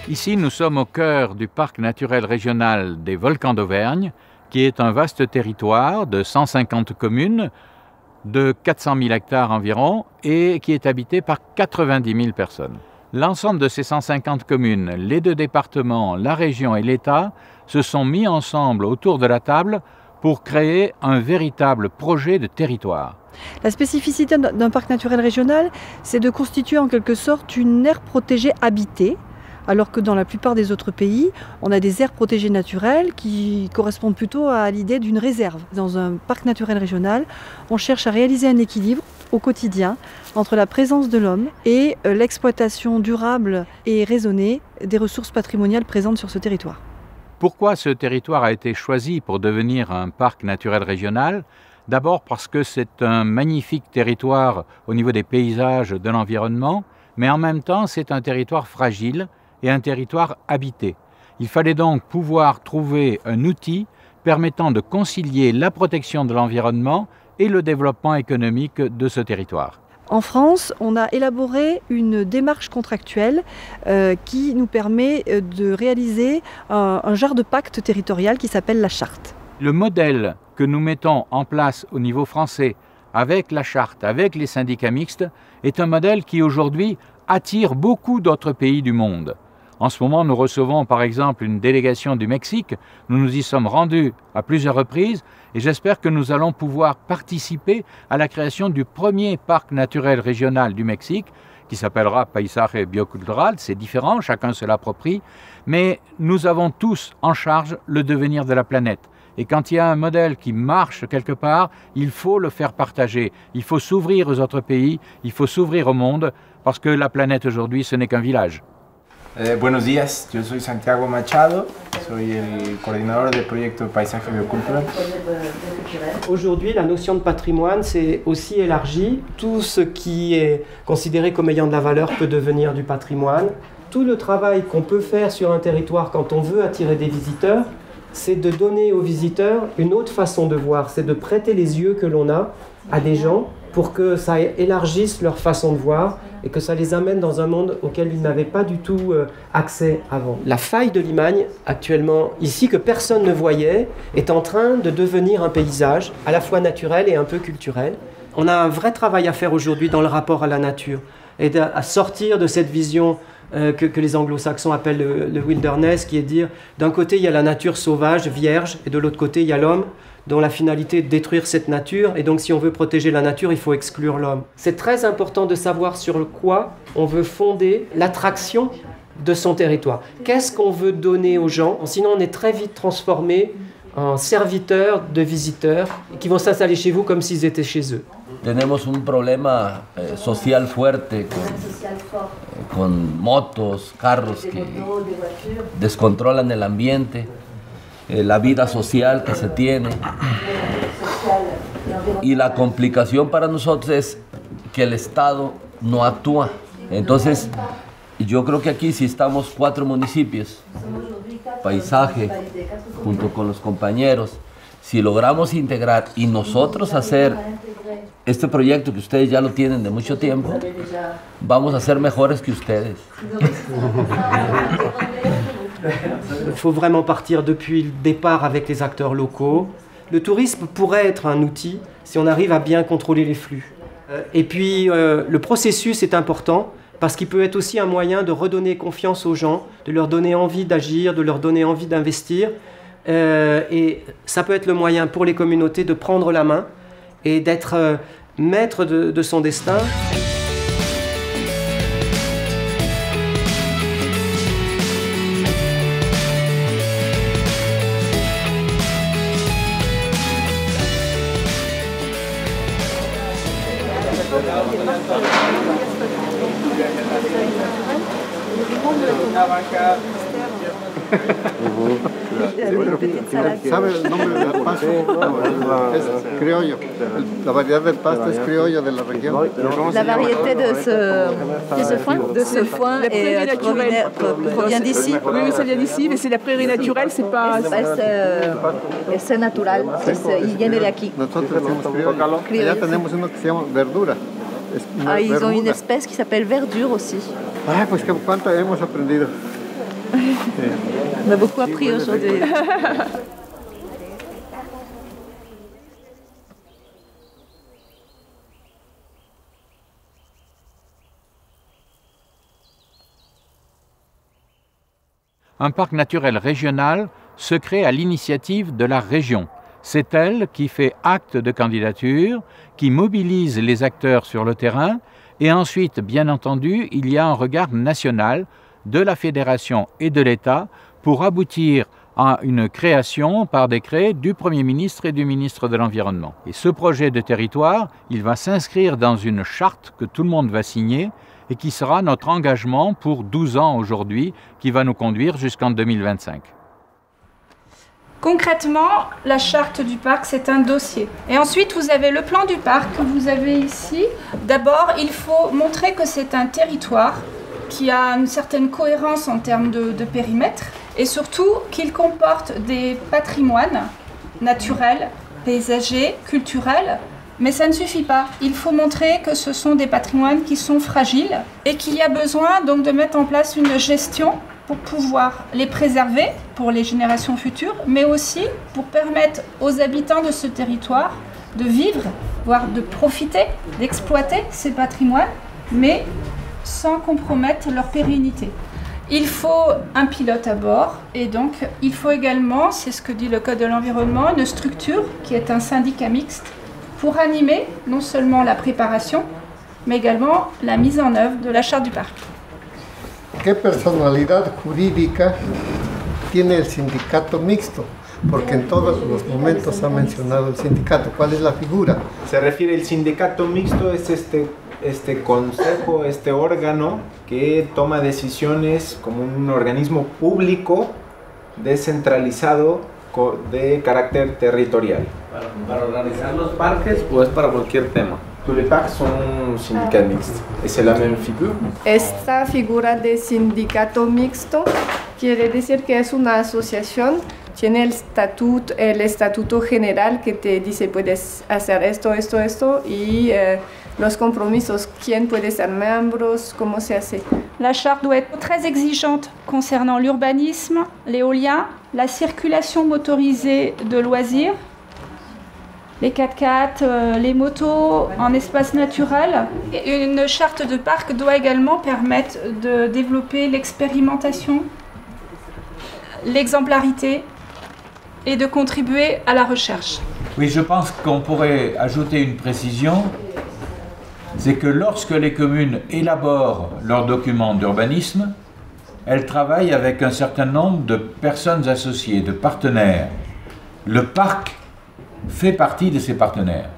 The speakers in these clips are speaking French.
Ici, nous sommes au cœur du parc naturel régional des Volcans d'Auvergne, qui est un vaste territoire de 150 communes, de 400 000 hectares environ, et qui est habité par 90 000 personnes. L'ensemble de ces 150 communes, les 2 départements, la région et l'État, se sont mis ensemble autour de la table pour créer un véritable projet de territoire. La spécificité d'un parc naturel régional, c'est de constituer en quelque sorte une aire protégée habitée, alors que dans la plupart des autres pays, on a des aires protégées naturelles qui correspondent plutôt à l'idée d'une réserve. Dans un parc naturel régional, on cherche à réaliser un équilibre au quotidien entre la présence de l'homme et l'exploitation durable et raisonnée des ressources patrimoniales présentes sur ce territoire. Pourquoi ce territoire a été choisi pour devenir un parc naturel régional ? D'abord parce que c'est un magnifique territoire au niveau des paysages, de l'environnement, mais en même temps c'est un territoire fragile et un territoire habité. Il fallait donc pouvoir trouver un outil permettant de concilier la protection de l'environnement et le développement économique de ce territoire. En France, on a élaboré une démarche contractuelle qui nous permet de réaliser un genre de pacte territorial qui s'appelle la charte. Le modèle que nous mettons en place au niveau français avec la charte, avec les syndicats mixtes, est un modèle qui aujourd'hui attire beaucoup d'autres pays du monde. En ce moment, nous recevons par exemple une délégation du Mexique. Nous nous y sommes rendus à plusieurs reprises et j'espère que nous allons pouvoir participer à la création du premier parc naturel régional du Mexique qui s'appellera Paisaje Biocultural. C'est différent, chacun se l'approprie, mais nous avons tous en charge le devenir de la planète. Et quand il y a un modèle qui marche quelque part, il faut le faire partager. Il faut s'ouvrir aux autres pays, il faut s'ouvrir au monde, parce que la planète aujourd'hui, ce n'est qu'un village. Buenos días, yo soy Santiago Machado, soy el coordinador del proyecto Paisaje Biocultural. Aujourd'hui, la notion de patrimoine s'est aussi élargie. Tout ce qui est considéré comme ayant de la valeur peut devenir du patrimoine. Tout le travail qu'on peut faire sur un territoire quand on veut attirer des visiteurs, c'est de donner aux visiteurs une autre façon de voir, c'est de prêter les yeux que l'on a à des gens pour que ça élargisse leur façon de voir et que ça les amène dans un monde auquel ils n'avaient pas du tout accès avant. La faille de Limagne, actuellement ici, que personne ne voyait, est en train de devenir un paysage à la fois naturel et un peu culturel. On a un vrai travail à faire aujourd'hui dans le rapport à la nature et à sortir de cette vision que les anglo-saxons appellent le wilderness, qui est de dire d'un côté il y a la nature sauvage, vierge, et de l'autre côté il y a l'homme, dont la finalité est de détruire cette nature, et donc si on veut protéger la nature, il faut exclure l'homme. C'est très important de savoir sur quoi on veut fonder l'attraction de son territoire. Qu'est-ce qu'on veut donner aux gens? Sinon on est très vite transformé en serviteurs de visiteurs qui vont s'installer chez vous comme s'ils étaient chez eux. Tenemos un problema social fuerte con motos, carros que descontrolan el ambiente, la vida social que se tiene. Y la complicación para nosotros es que el Estado no actúa. Entonces, yo creo que aquí si estamos 4 municipios, Paisaje, junto con los compañeros, si logramos integrar y nosotros hacer este proyecto que ustedes ya lo tienen de mucho tiempo, vamos a ser mejores que ustedes. Il faut vraiment partir depuis le départ avec les acteurs locaux. Le tourisme pourrait être un outil si on arrive à bien contrôler les flux. Et puis le processus est important parce qu'il peut être aussi un moyen de redonner confiance aux gens, de leur donner envie d'agir, de leur donner envie d'investir. Et ça peut être le moyen pour les communautés de prendre la main et d'être maître de son destin. ¿Sabe el nombre del pasto? Es criollo. La variedad del pasto es criollo de la región. La variété de ce foin provient d'ici. Oui, ça vient d'ici, mais c'est la prairie naturelle, c'est pas... C'est natural, viene de aquí. Nosotros decimos criollo. Allá tenemos uno que se llama verdura. Ils ont une espèce qui s'appelle verdure aussi. Ah, pues cuánto hemos aprendido. On a beaucoup appris aujourd'hui. Un parc naturel régional se crée à l'initiative de la région. C'est elle qui fait acte de candidature, qui mobilise les acteurs sur le terrain, et ensuite, bien entendu, il y a un regard national de la fédération et de l'État pour aboutir à une création par décret du Premier ministre et du ministre de l'Environnement. Et ce projet de territoire, il va s'inscrire dans une charte que tout le monde va signer et qui sera notre engagement pour 12 ans aujourd'hui, qui va nous conduire jusqu'en 2025. Concrètement, la charte du parc, c'est un dossier. Et ensuite, vous avez le plan du parc que vous avez ici. D'abord, il faut montrer que c'est un territoire qui a une certaine cohérence en termes de périmètre et surtout qu'il comporte des patrimoines naturels, paysagers, culturels. Mais ça ne suffit pas. Il faut montrer que ce sont des patrimoines qui sont fragiles et qu'il y a besoin donc de mettre en place une gestion pour pouvoir les préserver pour les générations futures, mais aussi pour permettre aux habitants de ce territoire de vivre, voire de profiter, d'exploiter ces patrimoines, mais sans compromettre leur pérennité. Il faut un pilote à bord et donc il faut également, c'est ce que dit le Code de l'environnement, une structure qui est un syndicat mixte pour animer non seulement la préparation, mais également la mise en œuvre de la charte du parc. ¿Qué personalidad jurídica tiene el sindicato mixto? Porque en todos los momentos ha mencionado el sindicato. ¿Cuál es la figura? Se refiere, el sindicato mixto es este consejo, este órgano que toma decisiones como un organismo público descentralizado de carácter territorial. ¿Para organizar los parques o es para cualquier tema? Tous les parcs sont syndicats mixtes. Et c'est la même figure? Esta figura de sindicato mixto quiere decir que es una asociación, tiene el estatuto general que te dice puedes hacer esto, esto, esto y los compromisos, quién puede ser miembros, cómo se hace. La charte doit être très exigeante concernant l'urbanisme, l'éolien, la circulation motorisée de loisirs, les 4x4, les motos en espace naturel. Et une charte de parc doit également permettre de développer l'expérimentation, l'exemplarité et de contribuer à la recherche. Oui, je pense qu'on pourrait ajouter une précision, c'est que lorsque les communes élaborent leurs documents d'urbanisme, elles travaillent avec un certain nombre de personnes associées, de partenaires. Le parc fait partie de ces partenaires.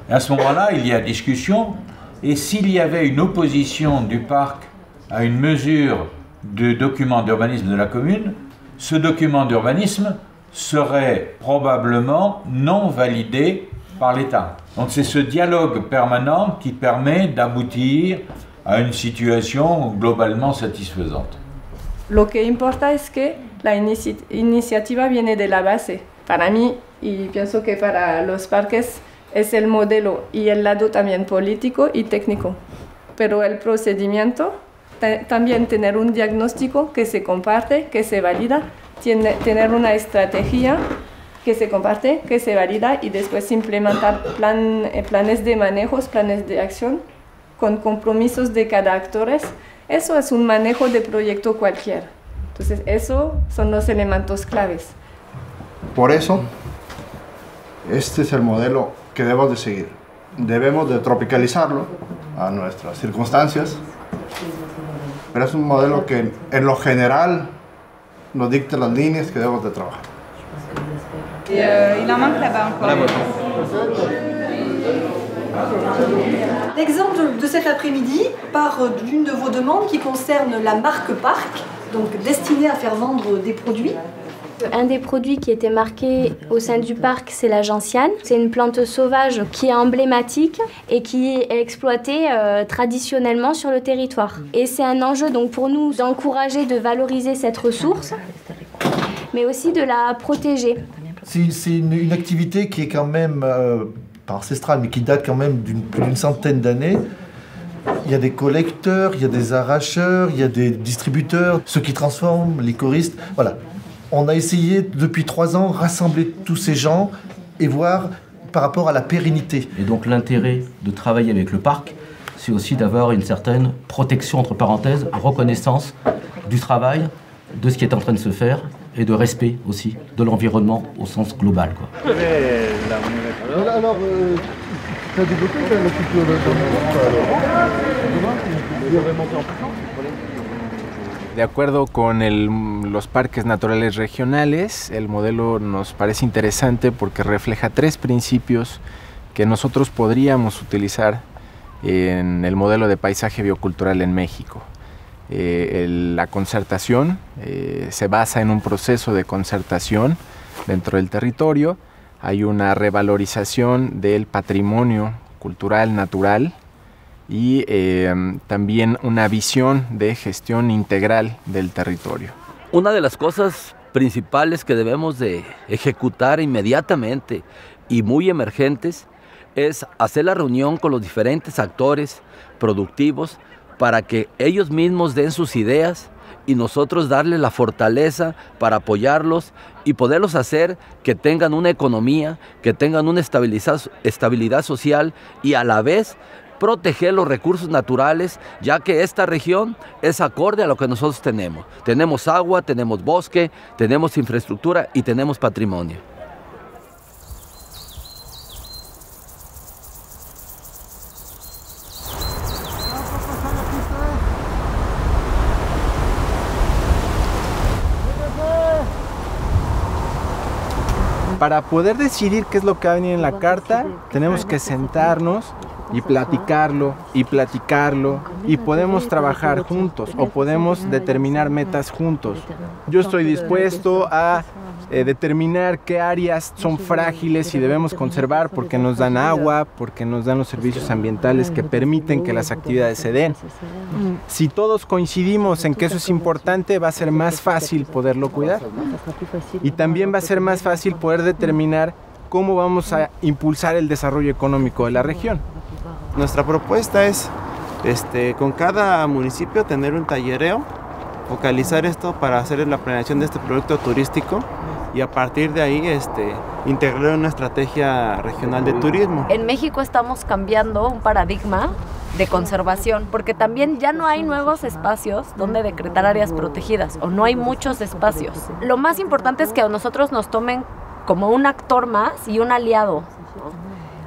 Et à ce moment-là, il y a discussion, et s'il y avait une opposition du parc à une mesure de document d'urbanisme de la commune, ce document d'urbanisme serait probablement non validé par l'État. Donc c'est ce dialogue permanent qui permet d'aboutir à une situation globalement satisfaisante. Lo que importa es que la iniciativa viene de la base. Para mí, y pienso que para los parques, es el modelo y el lado también político y técnico. Pero el procedimiento, también tener un diagnóstico que se comparte, que se valida, tener una estrategia que se comparte, que se valida y después implementar planes de manejos, planes de acción con compromisos de cada actor. Eso es un manejo de proyecto cualquiera. Entonces, esos son los elementos claves. Por eso, este es el modelo que debemos de seguir. Debemos de tropicalizarlo a nuestras circunstancias, pero es un modelo que en lo general nos dicta las líneas que debemos de trabajar. Il en manque là-bas encore. L'exemple de cet après-midi part d'une de vos demandes qui concerne la marque Parc, donc destinée à faire vendre des produits. Un des produits qui était marqué au sein du parc, c'est la gentiane. C'est une plante sauvage qui est emblématique et qui est exploitée traditionnellement sur le territoire. Et c'est un enjeu donc pour nous d'encourager, de valoriser cette ressource, mais aussi de la protéger. C'est une activité qui est quand même pas ancestrale, mais qui date quand même plus d'une centaine d'années. il y a des collecteurs, il y a des arracheurs, il y a des distributeurs, ceux qui transforment, les choristes. Voilà. On a essayé depuis 3 ans rassembler tous ces gens et voir par rapport à la pérennité. Et donc l'intérêt de travailler avec le parc, c'est aussi d'avoir une certaine protection, entre parenthèses, reconnaissance du travail, de ce qui est en train de se faire, et de respect aussi de l'environnement au sens global, quoi. Alors, tu as développé la culture De acuerdo con los parques naturales regionales, el modelo nos parece interesante porque refleja 3 principios que nosotros podríamos utilizar en el modelo de paisaje biocultural en México. La concertación se basa en un proceso de concertación dentro del territorio. Hay una revalorización del patrimonio cultural natural y también una visión de gestión integral del territorio. Una de las cosas principales que debemos de ejecutar inmediatamente y muy emergentes es hacer la reunión con los diferentes actores productivos para que ellos mismos den sus ideas y nosotros darles la fortaleza para apoyarlos y poderlos hacer que tengan una economía, que tengan una estabilidad social y a la vez proteger los recursos naturales, ya que esta región es acorde a lo que nosotros tenemos. Tenemos agua, tenemos bosque, tenemos infraestructura y tenemos patrimonio. Para poder decidir qué es lo que va a venir en la carta, tenemos que sentarnos y platicarlo y podemos trabajar juntos o podemos determinar metas juntos. Yo estoy dispuesto a determinar qué áreas son frágiles y debemos conservar porque nos dan agua, porque nos dan los servicios ambientales que permiten que las actividades se den. Si todos coincidimos en que eso es importante, va a ser más fácil poderlo cuidar. Y también va a ser más fácil poder determinar cómo vamos a impulsar el desarrollo económico de la región. Nuestra propuesta es con cada municipio tener un tallereo, focalizar esto para hacer la planeación de este proyecto turístico y a partir de ahí integrar una estrategia regional de turismo. En México estamos cambiando un paradigma de conservación porque también ya no hay nuevos espacios donde decretar áreas protegidas o no hay muchos espacios. Lo más importante es que a nosotros nos tomen como un actor más y un aliado,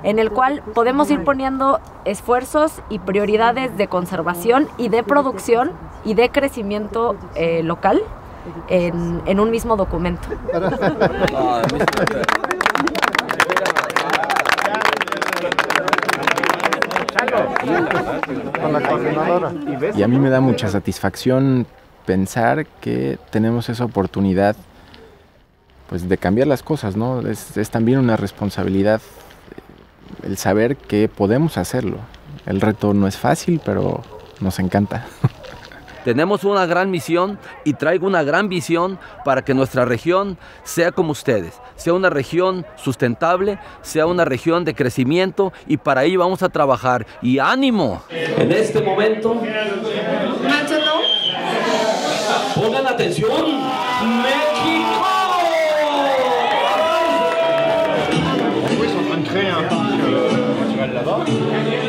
en el cual podemos ir poniendo esfuerzos y prioridades de conservación y de producción y de crecimiento local en un mismo documento. Y a mí me da mucha satisfacción pensar que tenemos esa oportunidad pues, de cambiar las cosas, ¿no? Es también una responsabilidad el saber que podemos hacerlo. El reto no es fácil, pero nos encanta. Tenemos una gran misión y traigo una gran visión para que nuestra región sea como ustedes, sea una región sustentable, sea una región de crecimiento y para ello vamos a trabajar. ¡Y ánimo! En este momento, pongan atención, ¡México! Ils sont en train de créer un parc naturel là-bas.